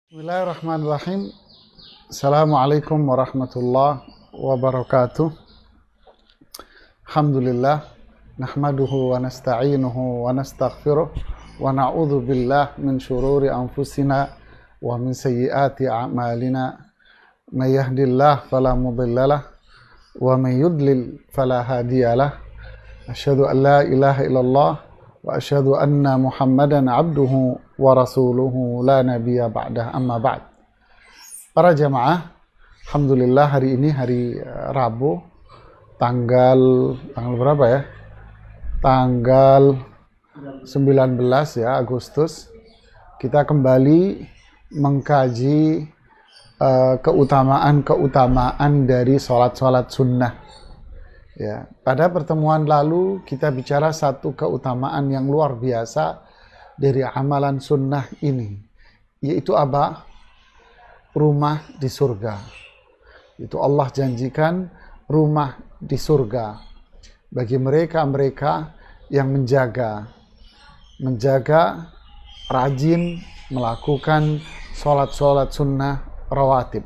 Bismillahirrahmanirrahim. Assalamualaikum warahmatullahi wabarakatuh. Alhamdulillah. Nahmaduhu wa nasta'inuhu wa nastaghfiruh. Wa na'udhu billah min syururi anfusina wa min sayyiati a'malina. May yahdillah fala mudhillalah. Wa may yudlil fala hadiyalah. Asyhadu an la ilaha illallah. Wa asyhadu anna Muhammadan abduhu wa rasuluhu la nabiyya ba'dah, amma ba'd. Para jamaah, alhamdulillah hari ini hari Rabu, tanggal berapa ya? Tanggal 19 ya, Agustus. Kita kembali mengkaji keutamaan dari sholat sunnah. Ya, pada pertemuan lalu kita bicara satu keutamaan yang luar biasa dari amalan sunnah ini, yaitu apa? Rumah di surga. Itu Allah janjikan rumah di surga bagi mereka-mereka yang menjaga rajin melakukan sholat sunnah rawatib.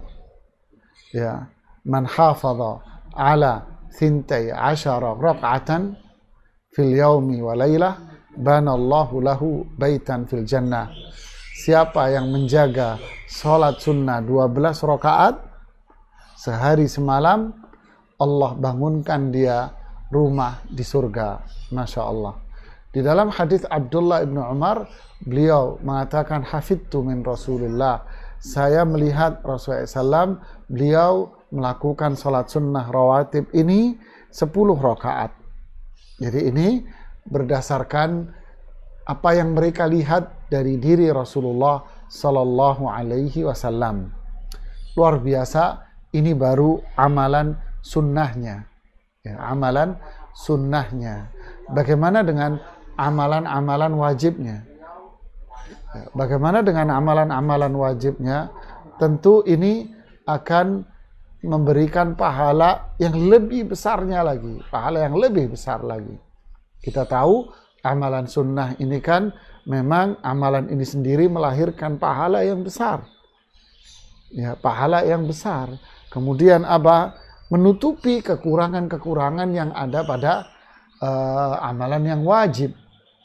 Ya, man hafadha ala Thintai asyara raka'atan fil yaumi wa laylah banallahu lahu baitan fil jannah. Siapa yang menjaga sholat sunnah 12 rakaat sehari semalam, Allah bangunkan dia rumah di surga. Masya Allah. Di dalam hadis Abdullah ibn Umar, beliau mengatakan, hafidtu min Rasulullah. Saya melihat Rasulullah SAW, beliau melakukan sholat sunnah rawatib ini 10 rakaat. Jadi ini berdasarkan apa yang mereka lihat dari diri Rasulullah Sallallahu Alaihi Wasallam. Luar biasa, ini baru amalan sunnahnya. Ya, amalan sunnahnya. Bagaimana dengan amalan-amalan wajibnya? Ya, bagaimana dengan amalan-amalan wajibnya? Tentu ini akan memberikan pahala yang lebih besarnya lagi, pahala yang lebih besar lagi. Kita tahu amalan sunnah ini kan memang amalan ini sendiri melahirkan pahala yang besar. Ya, pahala yang besar. Kemudian apa? Menutupi kekurangan-kekurangan yang ada pada amalan yang wajib.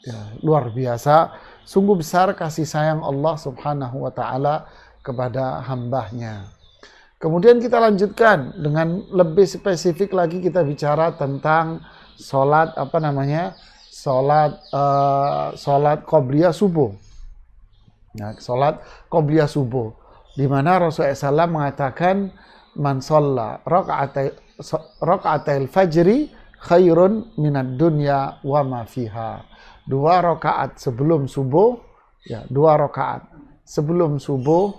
Ya, luar biasa, sungguh besar kasih sayang Allah Subhanahu wa taala kepada hambanya. Kemudian kita lanjutkan dengan lebih spesifik lagi, kita bicara tentang sholat sholat qobliyah subuh. Nah, sholat qobliyah subuh, di mana Rasulullah SAW mengatakan man sholla raka'atil fajri khairun minad dunya wa ma fiha. 2 rakaat sebelum subuh, ya, 2 rakaat sebelum subuh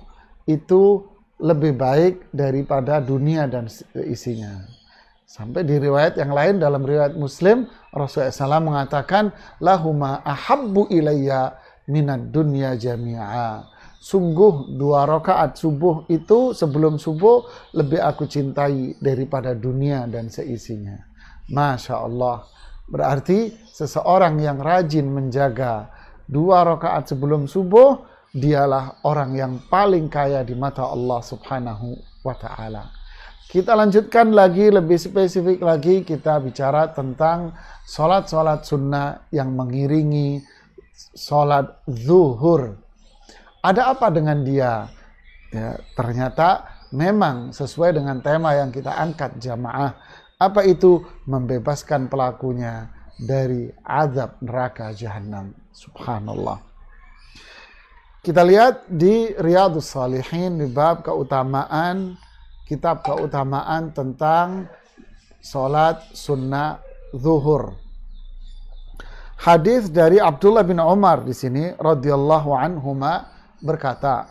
itu lebih baik daripada dunia dan isinya. Sampai di riwayat yang lain, dalam riwayat Muslim, Rasulullah SAW mengatakan, lahuma ahabbu ilayya minad dunya jami'a. Sungguh 2 rakaat subuh itu sebelum subuh lebih aku cintai daripada dunia dan seisinya. Masya Allah. Berarti seseorang yang rajin menjaga 2 rakaat sebelum subuh, dialah orang yang paling kaya di mata Allah Subhanahu wa ta'ala. Kita lanjutkan lagi, lebih spesifik lagi, kita bicara tentang sholat sunnah yang mengiringi sholat zuhur. Ada apa dengan dia? Ya, ternyata memang sesuai dengan tema yang kita angkat jamaah. Apa itu? Membebaskan pelakunya dari azab neraka jahanam. Subhanallah. Kita lihat di Riyadhus Shalihin di bab keutamaan, kitab keutamaan tentang sholat sunnah zuhur. Hadis dari Abdullah bin Umar di sini radhiyallahu anhuma berkata,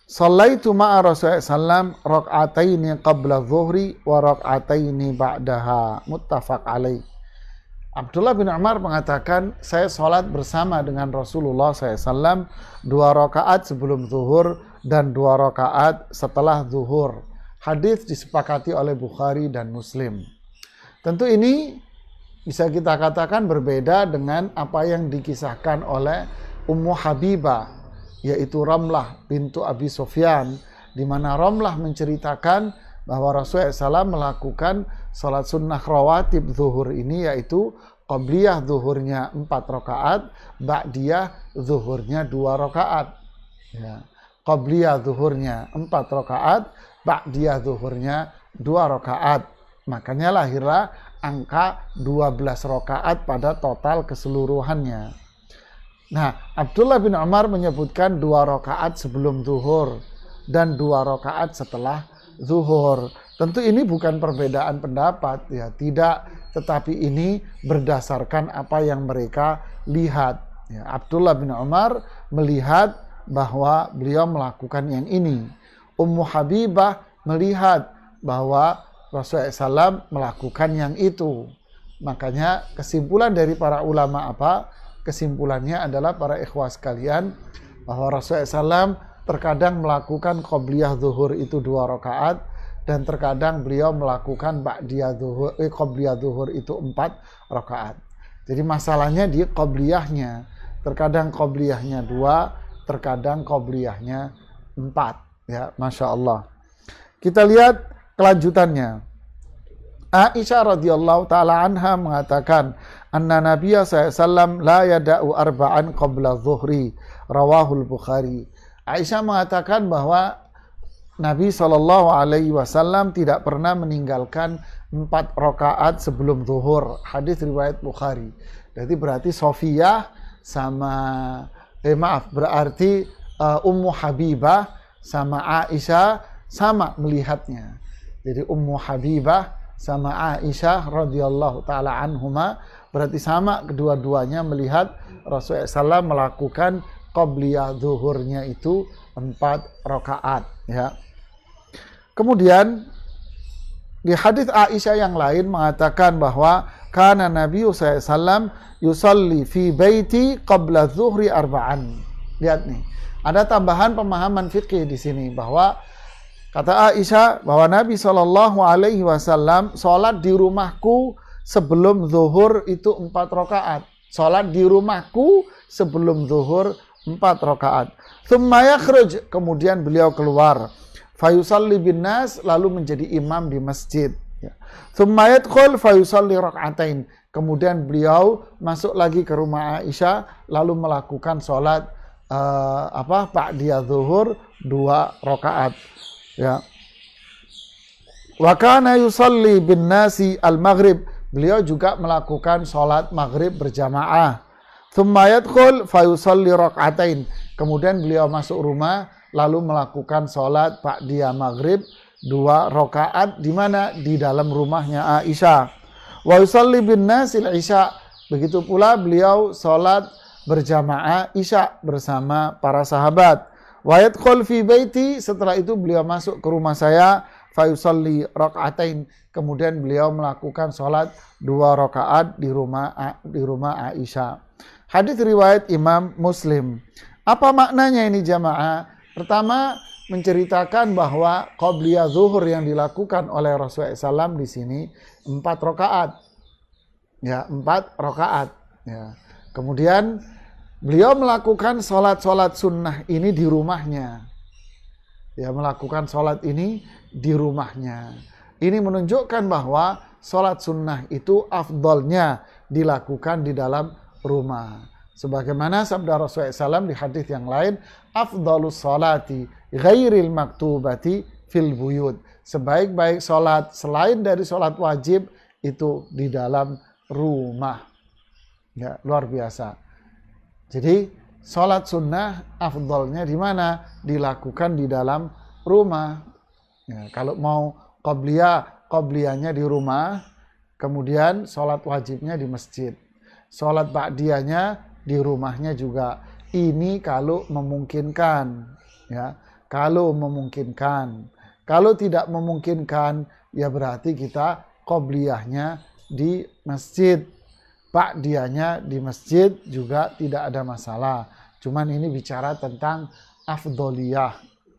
"Shallaitu ma'a Rasulullah sallam rak'ataini qabla dhuhri wa rak'ataini ba'daha." Muttafaq alaih. Abdullah bin Umar mengatakan, saya sholat bersama dengan Rasulullah SAW 2 rakaat sebelum zuhur dan 2 rakaat setelah zuhur. Hadis disepakati oleh Bukhari dan Muslim. Tentu ini bisa kita katakan berbeda dengan apa yang dikisahkan oleh Ummu Habibah yaitu Ramlah bintu Abi Sufyan, di mana Ramlah menceritakan bahwa Rasulullah SAW melakukan salat sunnah rawatib zuhur ini, yaitu qabliyah zuhurnya 4 rakaat, ba'diyah zuhurnya 2 rakaat. Ya. Qabliyah zuhurnya 4 rakaat, ba'diyah zuhurnya 2 rakaat. Makanya lahirlah angka 12 rakaat pada total keseluruhannya. Nah, Abdullah bin Umar menyebutkan 2 rakaat sebelum zuhur dan 2 rakaat setelah zuhur. Tentu ini bukan perbedaan pendapat, ya, tidak, tetapi ini berdasarkan apa yang mereka lihat. Ya, Abdullah bin Umar melihat bahwa beliau melakukan yang ini. Ummu Habibah melihat bahwa Rasulullah SAW melakukan yang itu. Makanya kesimpulan dari para ulama apa? Kesimpulannya adalah para ikhwah sekalian, bahwa Rasulullah SAW terkadang melakukan qobliyah zuhur itu 2 rakaat, dan terkadang beliau melakukan ba'diyah zuhur, qobliyah zuhur itu 4 rakaat. Jadi masalahnya di qobliyahnya. Terkadang qobliyahnya 2, terkadang qobliyahnya 4. Ya, Masya Allah. Kita lihat kelanjutannya. Aisyah radhiyallahu ta'ala anha mengatakan, anna Nabiya SAW la yada'u arba'an qabla zuhri, rawahul Bukhari. Aisyah mengatakan bahwa Nabi SAW tidak pernah meninggalkan 4 rakaat sebelum zuhur. Hadis riwayat Bukhari. Jadi berarti Sofiyah sama berarti Ummu Habibah sama Aisyah sama melihatnya. Jadi Ummu Habibah sama Aisyah radhiyallahu taala anhuma berarti sama, kedua-duanya melihat Rasulullah SAW melakukan qabliyah zuhurnya itu 4 rakaat, ya. Kemudian di hadis Aisyah yang lain mengatakan bahwa kana Nabi SAW yusalli fi baiti qabla zuhri arba'an. Lihat nih, ada tambahan pemahaman fikih di sini, bahwa kata Aisyah bahwa Nabi SAW sholat di rumahku sebelum zuhur itu 4 rakaat. Sholat di rumahku sebelum zuhur 4 rakaat. Tsumma yakhruj, kemudian beliau keluar. Fayusalli bin nas, lalu menjadi imam di masjid. Tsumma yadkhul fayusalli rak'atain. Kemudian beliau masuk lagi ke rumah Aisyah, lalu melakukan sholat ba'diyah zuhur 2 rakaat. Ya. Wa kana yusalli bin nasi al-maghrib. Beliau juga melakukan sholat maghrib berjamaah. Tsumma yadkhul fayusalli rak'atain. Kemudian beliau masuk rumah lalu melakukan sholat ba'diyah maghrib 2 rakaat, di mana? Di dalam rumahnya Aisyah. Wa yusalli bin nasil isya. Begitu pula beliau sholat berjamaah isya bersama para sahabat. Wa yadkhul fi baiti, setelah itu beliau masuk ke rumah saya, fa yusalli rak'atain. Kemudian beliau melakukan sholat 2 rakaat di rumah Aisyah. Hadis riwayat Imam Muslim. Apa maknanya ini jamaah? Pertama, menceritakan bahwa qabliyah zuhur yang dilakukan oleh Rasulullah SAW di sini 4 rakaat. Ya, 4 rakaat. Ya. Kemudian beliau melakukan sholat-sholat sunnah ini di rumahnya. Ya, melakukan sholat ini di rumahnya. Ini menunjukkan bahwa sholat sunnah itu afdolnya dilakukan di dalam rumah. Sebagaimana sabda Rasulullah SAW di hadis yang lain, afdalus sholati ghairil maktubati fil buyut. Sebaik-baik sholat selain dari sholat wajib itu di dalam rumah. Ya, luar biasa. Jadi sholat sunnah afdalnya di mana? Dilakukan di dalam rumah. Ya, kalau mau qobliyahnya di rumah, kemudian sholat wajibnya di masjid. Sholat ba'diyahnya di rumahnya juga. Ini kalau memungkinkan, ya. Kalau memungkinkan. Kalau tidak memungkinkan, ya berarti kita qobliyahnya di masjid. Ba'diyahnya di masjid juga tidak ada masalah. Cuman ini bicara tentang afdoliyah,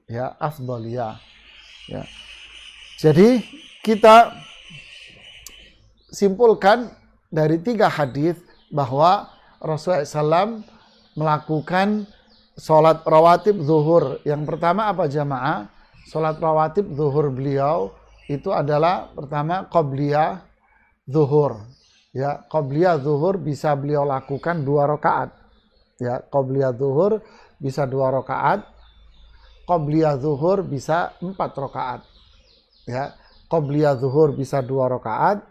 ya, afdoliyah. Ya. Jadi kita simpulkan dari 3 hadis bahwa Rasulullah SAW melakukan sholat rawatib zuhur. Yang pertama apa jamaah? Sholat rawatib zuhur beliau itu adalah pertama qobliyah zuhur. Ya, qobliyah zuhur bisa beliau lakukan 2 rakaat. Ya, qobliyah zuhur bisa 2 rakaat. Qobliyah zuhur bisa 4 rakaat. Ya, qobliyah zuhur bisa 2 rakaat.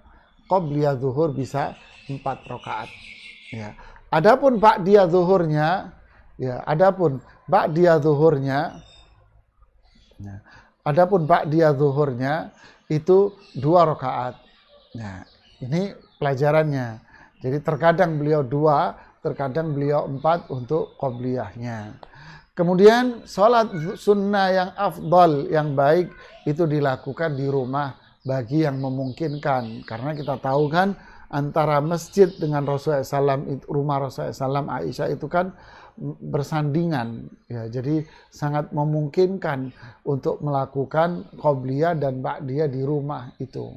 Qobliyah zuhur bisa 4 rakaat. Ya. Adapun ba'diyah zuhurnya, ya, adapun ba'diyah zuhurnya, ya, adapun ba'diyah zuhurnya itu 2 rakaat. Nah, ini pelajarannya. Jadi terkadang beliau 2, terkadang beliau 4 untuk qobliyahnya. Kemudian sholat sunnah yang afdal, yang baik itu dilakukan di rumah bagi yang memungkinkan. Karena kita tahu kan antara masjid dengan Rasulullah SAW, rumah Rasulullah SAW, Aisyah itu kan bersandingan. Ya, jadi sangat memungkinkan untuk melakukan qobliyah dan ba'diyah di rumah itu.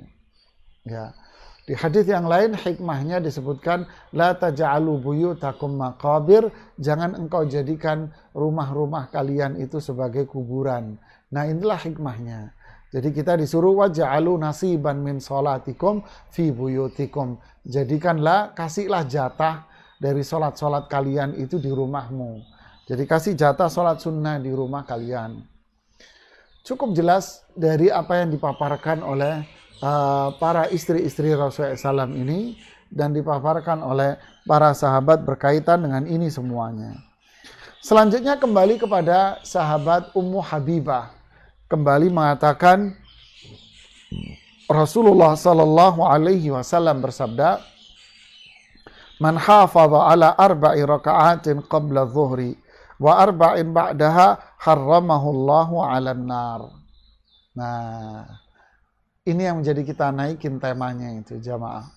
Ya. Di hadis yang lain hikmahnya disebutkan la taj'alu buyutakum maqabir, jangan engkau jadikan rumah-rumah kalian itu sebagai kuburan. Nah, inilah hikmahnya. Jadi kita disuruh waj'alu nasiban min sholatikum fi buyutikum. Jadikanlah, kasihlah jatah dari sholat-sholat kalian itu di rumahmu. Jadi kasih jatah sholat sunnah di rumah kalian. Cukup jelas dari apa yang dipaparkan oleh para istri-istri Rasulullah SAW ini dan dipaparkan oleh para sahabat berkaitan dengan ini semuanya. Selanjutnya kembali kepada sahabat Ummu Habibah. Kembali mengatakan Rasulullah sallallahu alaihi wasallam bersabda, "Man hafadha ala 4 raka'atin qabla dhuhri wa 4 ba'daha harramahu Allahu 'alan nar." Nah, ini yang menjadi kita naikin temanya itu jamaah.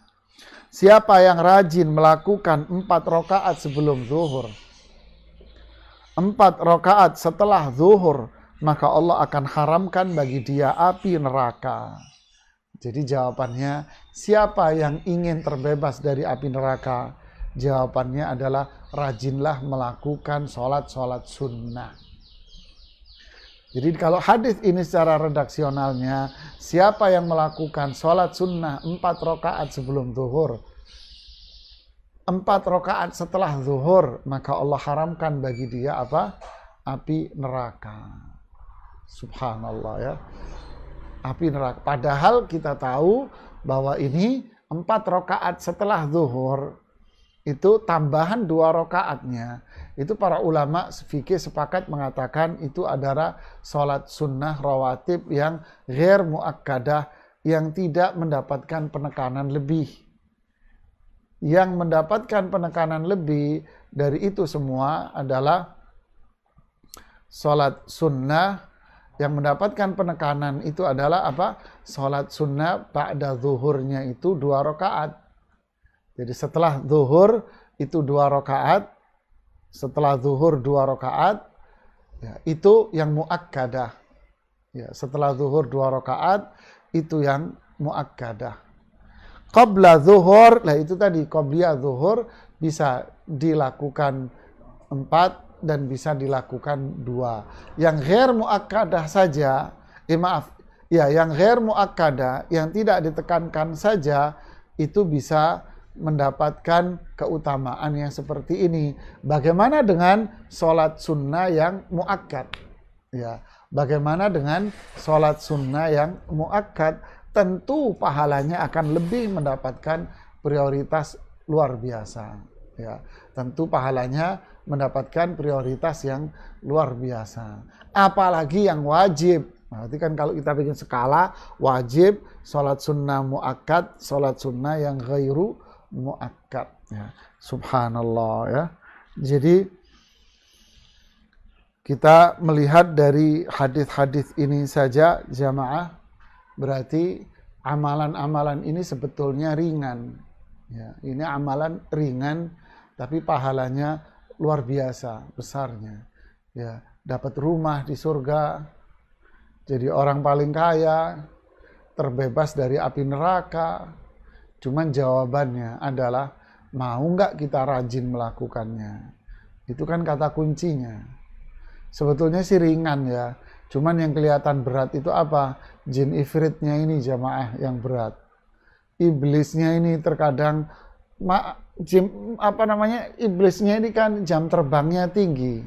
Siapa yang rajin melakukan 4 rakaat sebelum zuhur, 4 rakaat setelah zuhur, maka Allah akan haramkan bagi dia api neraka. Jadi jawabannya, siapa yang ingin terbebas dari api neraka? Jawabannya adalah rajinlah melakukan sholat-sholat sunnah. Jadi kalau hadis ini secara redaksionalnya, siapa yang melakukan sholat sunnah 4 rakaat sebelum zuhur, 4 rakaat setelah zuhur, maka Allah haramkan bagi dia apa? Api neraka. Subhanallah ya. Api neraka. Padahal kita tahu bahwa ini 4 rakaat setelah zuhur itu tambahan 2 rakaatnya. Itu para ulama fikih sepakat mengatakan itu adalah sholat sunnah rawatib yang ghair muakkadah, yang tidak mendapatkan penekanan lebih. Yang mendapatkan penekanan lebih dari itu semua adalah sholat sunnah. Yang mendapatkan penekanan itu adalah apa? Sholat sunnah ba'da zuhurnya itu 2 rakaat. Jadi setelah zuhur itu 2 rakaat. Setelah zuhur 2 rakaat. Ya, itu yang muakkadah. Ya, setelah zuhur 2 rakaat itu yang muakkadah. Qabla zuhur, lah itu tadi qobliyah zuhur bisa dilakukan 4 dan bisa dilakukan 2. Yang ghair muakkadah saja, yang ghair muakkadah, yang tidak ditekankan saja, itu bisa mendapatkan keutamaan yang seperti ini. Bagaimana dengan sholat sunnah yang muakkad? Ya, bagaimana dengan sholat sunnah yang muakkad? Tentu pahalanya akan lebih mendapatkan prioritas luar biasa. Ya, tentu pahalanya mendapatkan prioritas yang luar biasa. Apalagi yang wajib. Berarti kan kalau kita bikin skala, wajib, sholat sunnah muakkad, sholat sunnah yang ghairu muakkad. Ya. Subhanallah ya. Jadi kita melihat dari hadis-hadis ini saja jamaah, berarti amalan-amalan ini sebetulnya ringan. Ya, ini amalan ringan, tapi pahalanya luar biasa besarnya. Ya, dapat rumah di surga, jadi orang paling kaya, terbebas dari api neraka. Cuman jawabannya adalah mau nggak kita rajin melakukannya. Itu kan kata kuncinya. Sebetulnya sih ringan ya. Cuman yang kelihatan berat itu apa? Jin ifritnya ini jamaah yang berat. Iblisnya ini terkadang iblisnya ini kan jam terbangnya tinggi.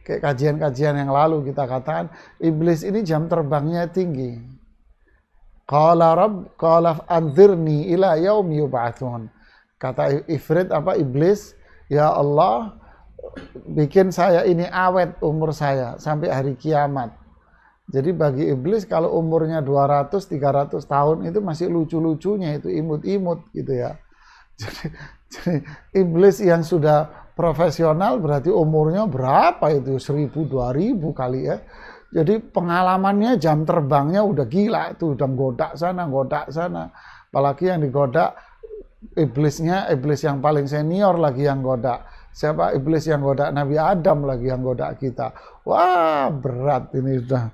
Kayak kajian-kajian yang lalu kita katakan, iblis ini jam terbangnya tinggi. Qala anzirni ila yaumi yub'atsun. Kata ifrit iblis, ya Allah, bikin saya ini awet umur saya sampai hari kiamat. Jadi bagi iblis kalau umurnya 200-300 tahun itu masih lucu-lucunya, itu imut-imut gitu ya. Jadi iblis yang sudah profesional berarti umurnya berapa itu? 1000-2000 kali ya. Jadi pengalamannya, jam terbangnya udah gila tuh, udah godak sana. Apalagi yang digodak iblisnya, iblis yang paling senior lagi yang godak. Siapa? Iblis yang godak Nabi Adam lagi yang godak kita. Wah, berat ini sudah.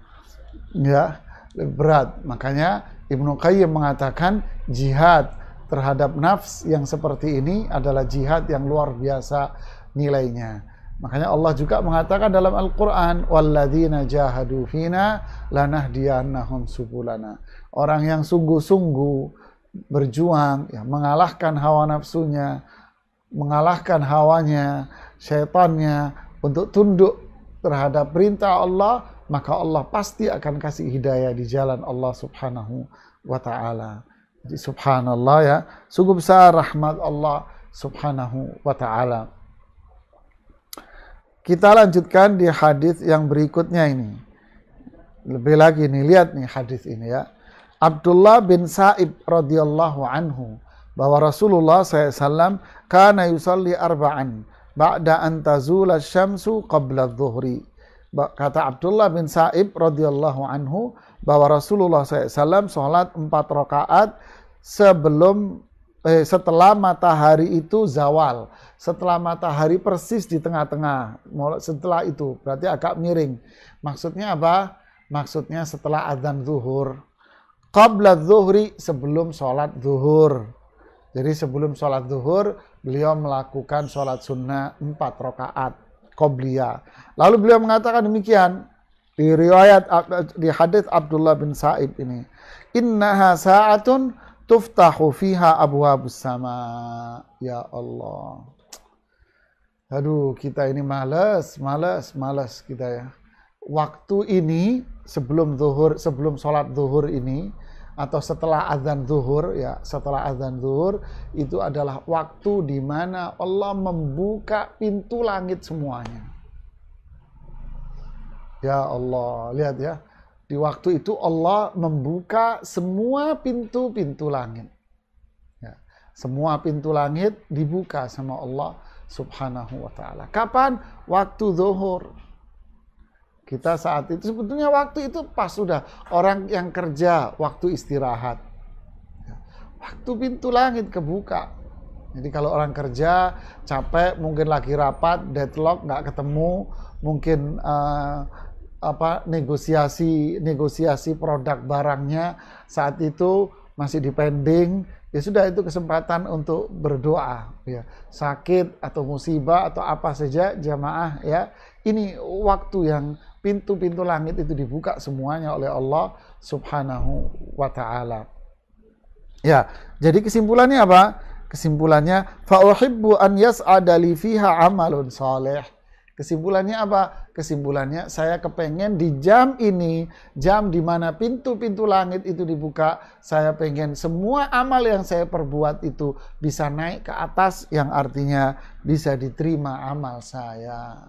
Ya, berat. Makanya Ibnu Qayyim mengatakan jihad terhadap nafs yang seperti ini adalah jihad yang luar biasa nilainya. Makanya Allah juga mengatakan dalam Al-Quran, walladzina jahadu fina lanahdiyannahum subulana. Orang yang sungguh-sungguh berjuang, ya, mengalahkan hawa nafsunya, mengalahkan hawanya, syaitannya, untuk tunduk terhadap perintah Allah, maka Allah pasti akan kasih hidayah di jalan Allah subhanahu wa ta'ala. Jadi subhanallah ya, sungguh besar rahmat Allah subhanahu wa ta'ala. Kita lanjutkan di hadis yang berikutnya ini. Lebih lagi nih, lihat nih hadis ini ya. Abdullah bin Sa'ib radhiyallahu anhu, bahwa Rasulullah SAW kana yusalli arba'an ba'da an tazula syamsu qabla adh-dhuhri. Kata Abdullah bin Sa'ib radhiyallahu anhu bahwa Rasulullah SAW sholat 4 rakaat setelah matahari itu zawal, setelah matahari persis di tengah-tengah, setelah itu berarti agak miring. Maksudnya apa? Maksudnya setelah adzan zuhur, qabla zuhri, sebelum sholat zuhur. Jadi sebelum sholat zuhur beliau melakukan sholat sunnah 4 rakaat qobliyah. Lalu beliau mengatakan demikian di riwayat, di hadis Abdullah bin Sa'ib ini, innaha sa'atun tuftahu fiha abwabus sama. Ya Allah. Aduh, kita ini malas kita ya. Waktu ini sebelum sholat zuhur ini, atau setelah azan zuhur ya, setelah azan zuhur itu adalah waktu di mana Allah membuka pintu langit semuanya. Ya Allah, lihat ya. Di waktu itu Allah membuka semua pintu-pintu langit. Ya, semua pintu langit dibuka sama Allah subhanahu wa ta'ala. Kapan? Waktu zuhur. Kita saat itu, sebetulnya waktu itu pas sudah orang yang kerja, waktu istirahat. Ya, waktu pintu langit kebuka. Jadi kalau orang kerja, capek, mungkin lagi rapat, deadlock, nggak ketemu, mungkin negosiasi produk barangnya saat itu masih dipending, ya sudah, itu kesempatan untuk berdoa ya. Sakit atau musibah atau apa saja jamaah ya, ini waktu yang pintu-pintu langit itu dibuka semuanya oleh Allah subhanahu wa ta'ala. Ya, jadi kesimpulannya apa? Kesimpulannya, fa uhibbu an yas'ada li fiha amalun salih. Kesimpulannya apa? Kesimpulannya, saya kepengen di jam ini, jam di mana pintu-pintu langit itu dibuka, saya pengen semua amal yang saya perbuat itu bisa naik ke atas, yang artinya bisa diterima amal saya.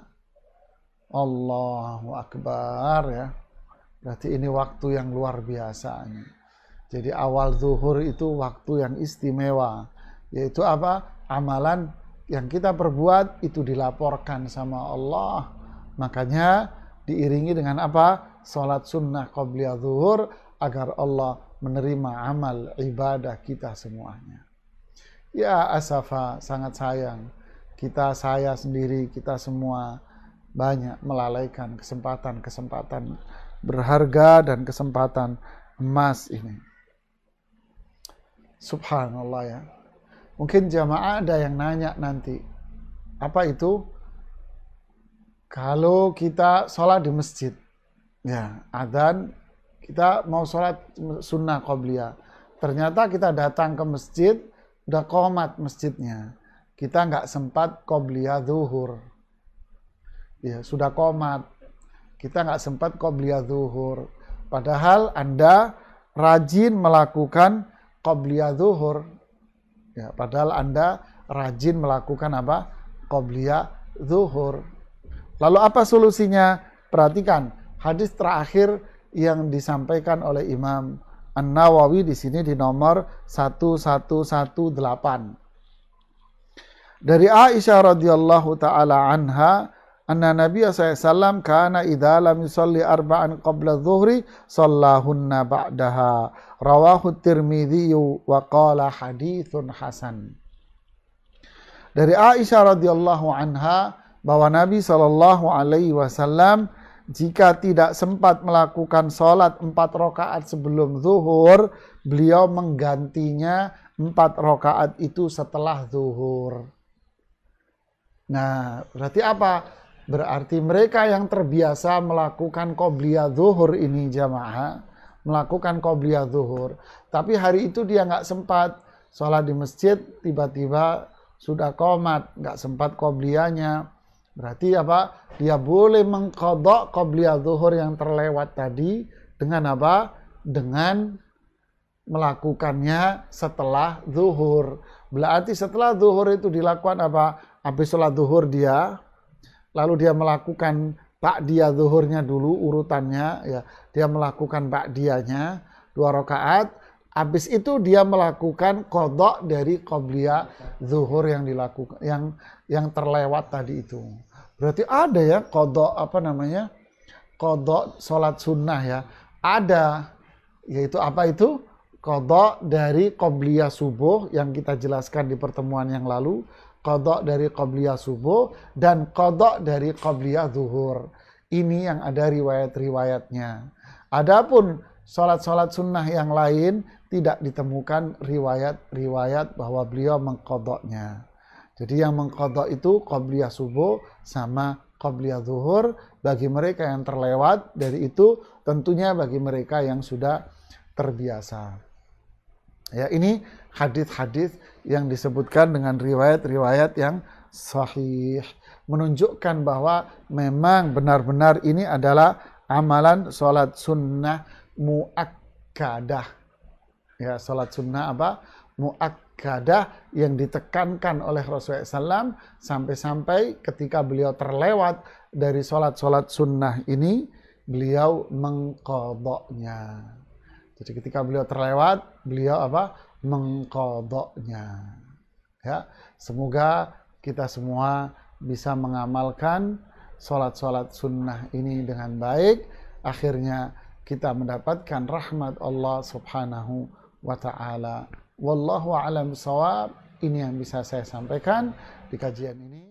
Allahu Akbar ya. Berarti ini waktu yang luar biasa. Jadi awal zuhur itu waktu yang istimewa. Yaitu apa? Amalan yang kita perbuat itu dilaporkan sama Allah. Makanya diiringi dengan apa? Salat sunnah qobliyah zuhur, agar Allah menerima amal ibadah kita semuanya. Ya asafa, sangat sayang. Saya sendiri, kita semua banyak melalaikan kesempatan-kesempatan berharga dan kesempatan emas ini. Subhanallah ya. Mungkin jamaah ada yang nanya nanti, apa itu? Kalau kita sholat di masjid, ya adzan, kita mau sholat sunnah qobliyah. Ternyata kita datang ke masjid, udah qomat masjidnya. Kita nggak sempat qobliyah zuhur. Ya, sudah qomat. Kita nggak sempat qobliyah zuhur. Padahal Anda rajin melakukan qobliyah zuhur. Ya, padahal Anda rajin melakukan apa? Qobliyah zuhur. Lalu apa solusinya? Perhatikan hadis terakhir yang disampaikan oleh Imam An-Nawawi di sini di nomor 1118. Dari Aisyah radhiyallahu taala anha, anna Nabi SAW kana idza lam yusalli arba'an qabla dhuhri shallahunna ba'daha. Rawahu Tirmidzi wa qala haditsun hasan. Dari Aisyah radhiyallahu anha bahwa Nabi SAW jika tidak sempat melakukan sholat 4 rakaat sebelum zuhur, beliau menggantinya 4 rakaat itu setelah zuhur. Nah, berarti apa? Berarti mereka yang terbiasa melakukan qobliyah zuhur ini jamaah, melakukan qobliyah zuhur. Tapi hari itu dia nggak sempat sholat di masjid, tiba-tiba sudah qomat, nggak sempat qobliyahnya. Berarti apa? Dia boleh mengqadha qobliyah zuhur yang terlewat tadi dengan apa? Dengan melakukannya setelah zuhur. Berarti setelah zuhur itu dilakukan apa? Habis sholat zuhur dia, lalu dia melakukan ba'diyah zuhurnya dulu urutannya, ya. Dia melakukan ba'diyahnya 2 rakaat. Habis itu dia melakukan qadha dari qobliyah zuhur yang dilakukan yang terlewat tadi itu. Berarti ada ya qadha qadha salat sunnah ya. Ada, yaitu apa itu? Qadha dari qobliyah subuh yang kita jelaskan di pertemuan yang lalu, qadha dari qobliyah subuh dan qadha dari qobliyah zuhur. Ini yang ada riwayat-riwayatnya. Adapun salat-salat sunnah yang lain tidak ditemukan riwayat-riwayat bahwa beliau mengqadhanya. Jadi yang mengqadha itu qobliyah subuh sama qobliyah zuhur bagi mereka yang terlewat, dari itu tentunya bagi mereka yang sudah terbiasa. Ya, ini hadis-hadis yang disebutkan dengan riwayat-riwayat yang sahih, menunjukkan bahwa memang benar-benar ini adalah amalan salat sunnah muakkadah. Ya, salat sunnah apa? Muakkadah yang ditekankan oleh Rasulullah SAW sampai-sampai ketika beliau terlewat dari salat-salat sunnah ini, beliau mengqadhanya. Jadi ketika beliau terlewat, beliau apa? Mengqadhanya. Ya, semoga kita semua bisa mengamalkan salat-salat sunnah ini dengan baik. Akhirnya kita mendapatkan rahmat Allah Subhanahu wa ta'ala. Wallahu a'lam bishawab. Ini yang bisa saya sampaikan di kajian ini.